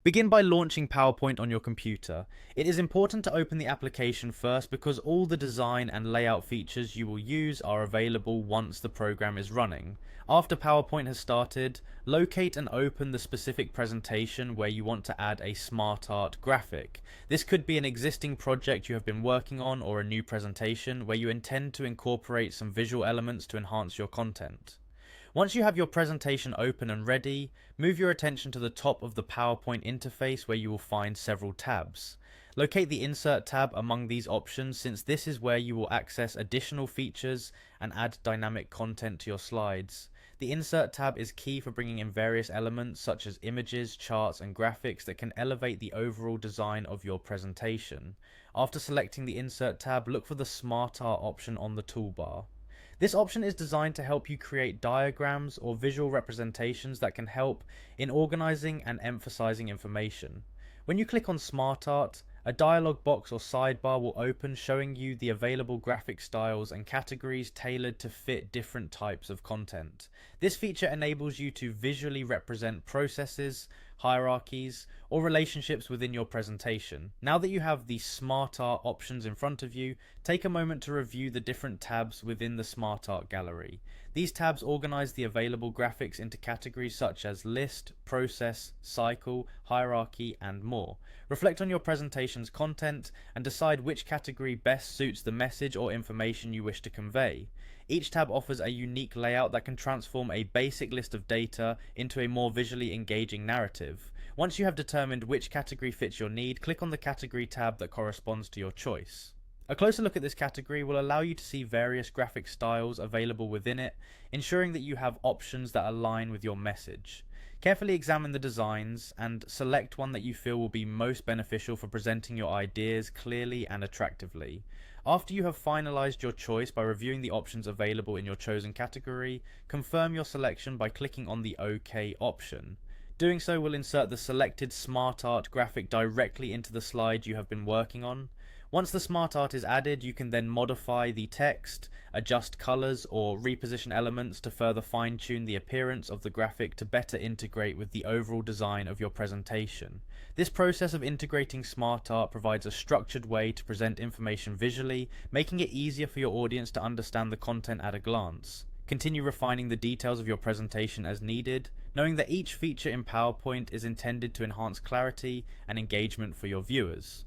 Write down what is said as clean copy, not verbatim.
Begin by launching PowerPoint on your computer. It is important to open the application first because all the design and layout features you will use are available once the program is running. After PowerPoint has started, locate and open the specific presentation where you want to add a Smartart graphic. This could be an existing project you have been working on or a new presentation where you intend to incorporate some visual elements to enhance your content. Once you have your presentation open and ready, move your attention to the top of the PowerPoint interface where you will find several tabs. Locate the Insert tab among these options since this is where you will access additional features and add dynamic content to your slides. The Insert tab is key for bringing in various elements such as images, charts, and graphics that can elevate the overall design of your presentation. After selecting the Insert tab, look for the Smartart option on the toolbar. This option is designed to help you create diagrams or visual representations that can help in organizing and emphasizing information. When you click on Smartart, a dialog box or sidebar will open showing you the available graphic styles and categories tailored to fit different types of content. This feature enables you to visually represent processes, hierarchies, or relationships within your presentation. Now that you have the Smartart options in front of you, take a moment to review the different tabs within the Smartart gallery. These tabs organize the available graphics into categories such as list, process, cycle, hierarchy, and more. Reflect on your presentation's content and decide which category best suits the message or information you wish to convey. Each tab offers a unique layout that can transform a basic list of data into a more visually engaging narrative. Once you have determined which category fits your need, click on the category tab that corresponds to your choice. A closer look at this category will allow you to see various graphic styles available within it, ensuring that you have options that align with your message. Carefully examine the designs and select one that you feel will be most beneficial for presenting your ideas clearly and attractively. After you have finalized your choice by reviewing the options available in your chosen category, confirm your selection by clicking on the OK option. Doing so will insert the selected Smartart graphic directly into the slide you have been working on. Once the Smartart is added, you can then modify the text, adjust colors, or reposition elements to further fine-tune the appearance of the graphic to better integrate with the overall design of your presentation. This process of integrating Smartart provides a structured way to present information visually, making it easier for your audience to understand the content at a glance. Continue refining the details of your presentation as needed, knowing that each feature in PowerPoint is intended to enhance clarity and engagement for your viewers.